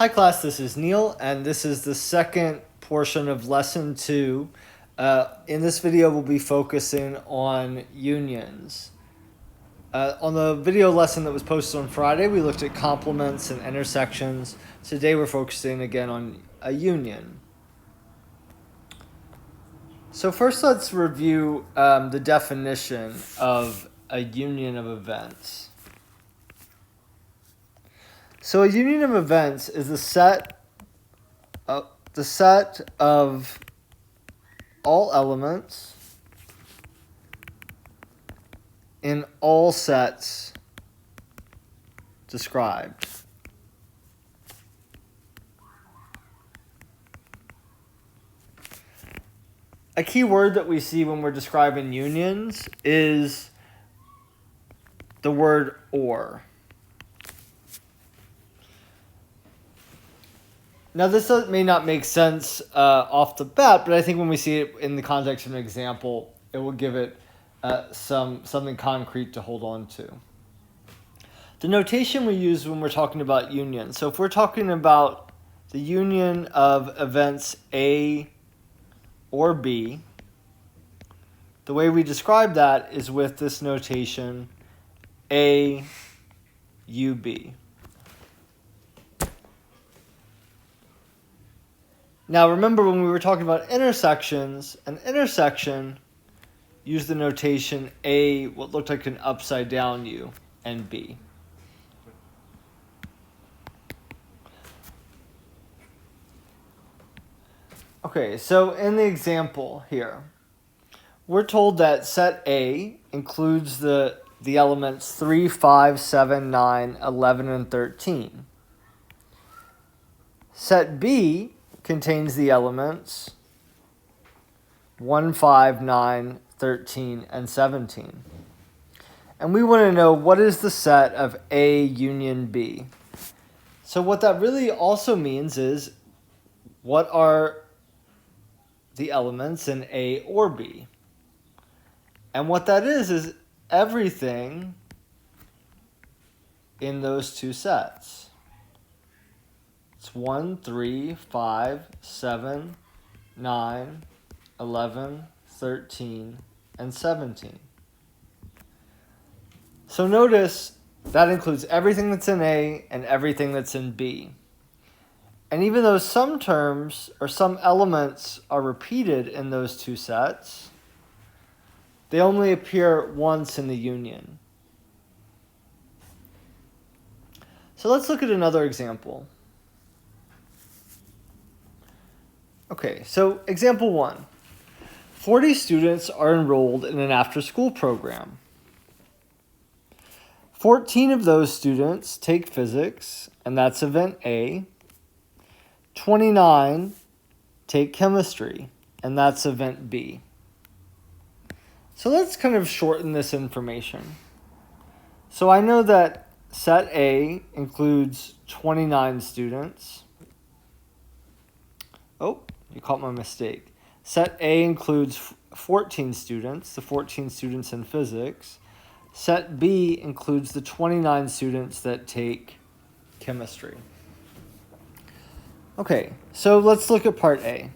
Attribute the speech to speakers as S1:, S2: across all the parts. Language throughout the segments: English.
S1: Hi class, this is Neil, and this is the second portion of lesson 2. In this video, we'll be focusing on unions. On the video lesson that was posted on Friday, we looked at complements and intersections. Today we're focusing again on a union. So first let's review the definition of a union of events. So a union of events is the set of all elements in all sets described. A key word that we see when we're describing unions is the word or. Now, this may not make sense off the bat, but I think when we see it in the context of an example, it will give it something concrete to hold on to. The notation we use when we're talking about union. So if we're talking about the union of events A or B, the way we describe that is with this notation A, U, B. Now remember when we were talking about intersections, an intersection used the notation A, what looked like an upside down U, and B. Okay, so in the example here, we're told that set A includes the elements 3, 5, 7, 9, 11, and 13. Set B contains the elements 1, 5, 9, 13, and 17. And we want to know what is the set of A union B. So what that really also means is what are the elements in A or B. And what that is everything in those two sets. It's 1, 3, 5, 7, 9, 11, 13, and 17. So notice that includes everything that's in A and everything that's in B. And even though some terms or some elements are repeated in those two sets, they only appear once in the union. So let's look at another example. Okay, so example 1. 40 students are enrolled in an after-school program. 14 of those students take physics, and that's event A. 29 take chemistry, and that's event B. So let's kind of shorten this information. So I know that set A includes 29 students. Oh, you caught my mistake. Set A includes 14 students, the 14 students in physics. Set B includes the 29 students that take chemistry. Okay, so let's look at part A.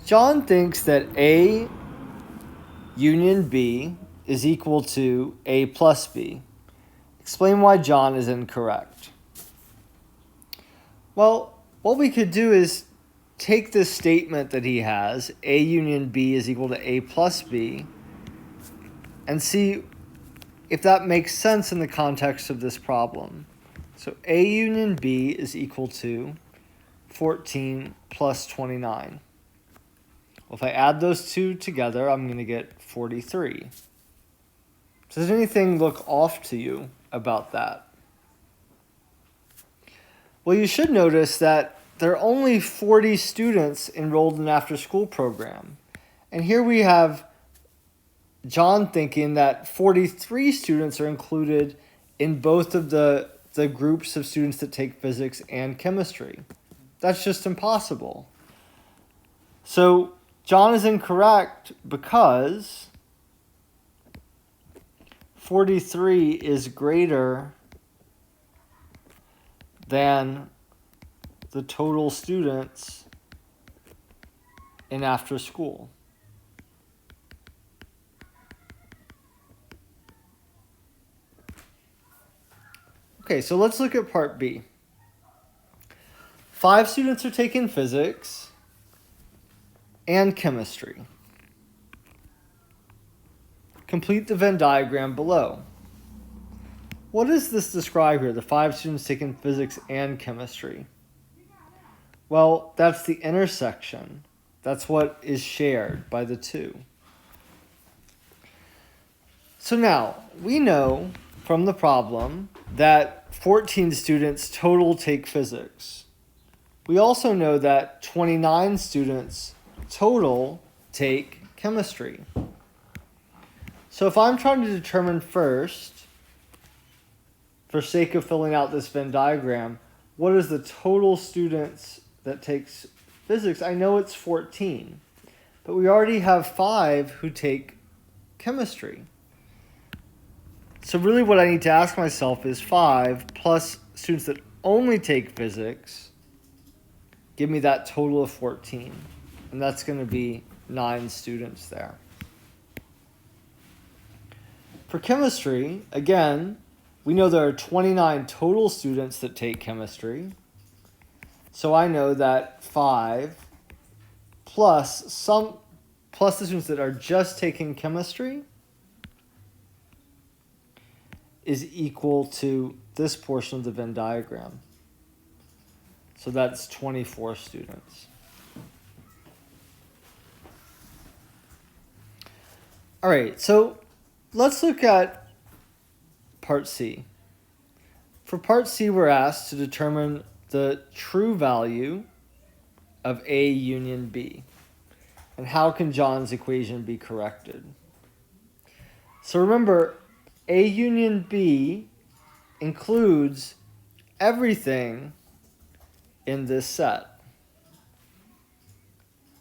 S1: John thinks that A union B is equal to A plus B. Explain why John is incorrect. Well, what we could do is take this statement that he has, A union B is equal to A plus B, and see if that makes sense in the context of this problem. So A union B is equal to 14 plus 29. Well, if I add those two together, I'm going to get 43. So does anything look off to you about that? Well, you should notice that there are only 40 students enrolled in an after-school program. And here we have John thinking that 43 students are included in both of the groups of students that take physics and chemistry. That's just impossible. So John is incorrect because 43 is greater than the total students in after school. Okay, so let's look at part B. 5 students are taking physics and chemistry. Complete the Venn diagram below. What does this describe here, the 5 students taking physics and chemistry? Well, that's the intersection. That's what is shared by the two. So now, we know from the problem that 14 students total take physics. We also know that 29 students total take chemistry. So if I'm trying to determine first, for sake of filling out this Venn diagram, what is the total students that takes physics? I know it's 14, but we already have 5 who take chemistry. So really what I need to ask myself is 5 plus students that only take physics give me that total of 14. And that's going to be 9 students there. For chemistry, again, we know there are 29 total students that take chemistry. So I know that 5 plus the students that are just taking chemistry is equal to this portion of the Venn diagram. So that's 24 students. All right, so let's look at part C. For part C, we're asked to determine the true value of A union B. And how can John's equation be corrected? So remember, A union B includes everything in this set.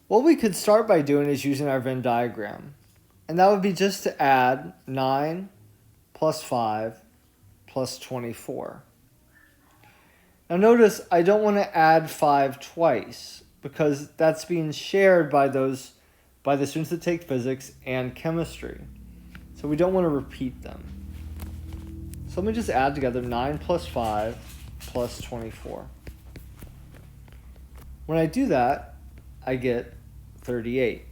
S1: What we could start by doing is using our Venn diagram. And that would be just to add 9 plus 5 plus 24. Now notice I don't want to add 5 twice because that's being shared by the students that take physics and chemistry. So we don't want to repeat them. So let me just add together 9 plus 5 plus 24. When I do that, I get 38.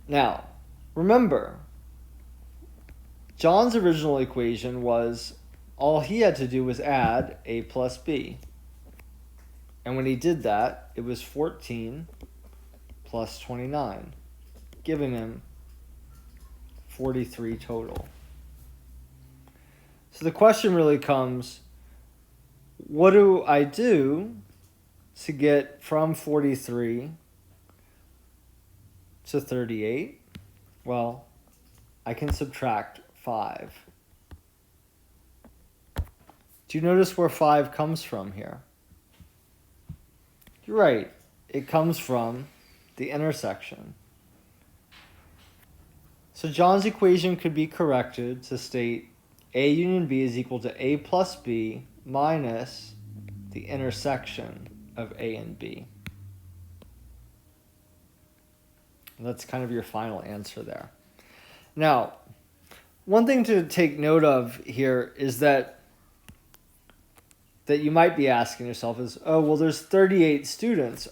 S1: Now, remember, John's original equation was all he had to do was add A plus B. And when he did that, it was 14 plus 29, giving him 43 total. So the question really comes, what do I do to get from 43 to 38? Well, I can subtract 5. Do you notice where 5 comes from here? You're right. It comes from the intersection. So John's equation could be corrected to state A union B is equal to A plus B minus the intersection of A and B. And that's kind of your final answer there. Now, one thing to take note of here is that you might be asking yourself is, oh, well, there's 38 students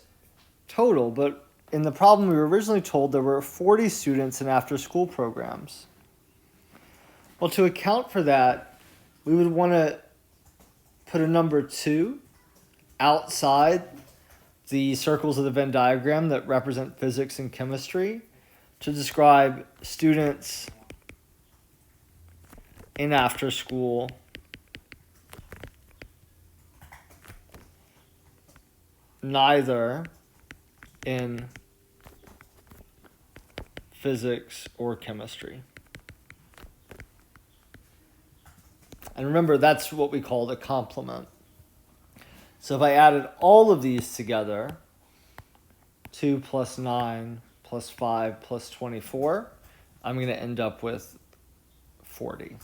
S1: total, but in the problem we were originally told there were 40 students in after-school programs. Well, to account for that, we would want to put a number 2 outside the circles of the Venn diagram that represent physics and chemistry to describe students in after-school neither in physics or chemistry. And remember, that's what we call the complement. So if I added all of these together, 2 plus 9 plus 5 plus 24, I'm going to end up with 40.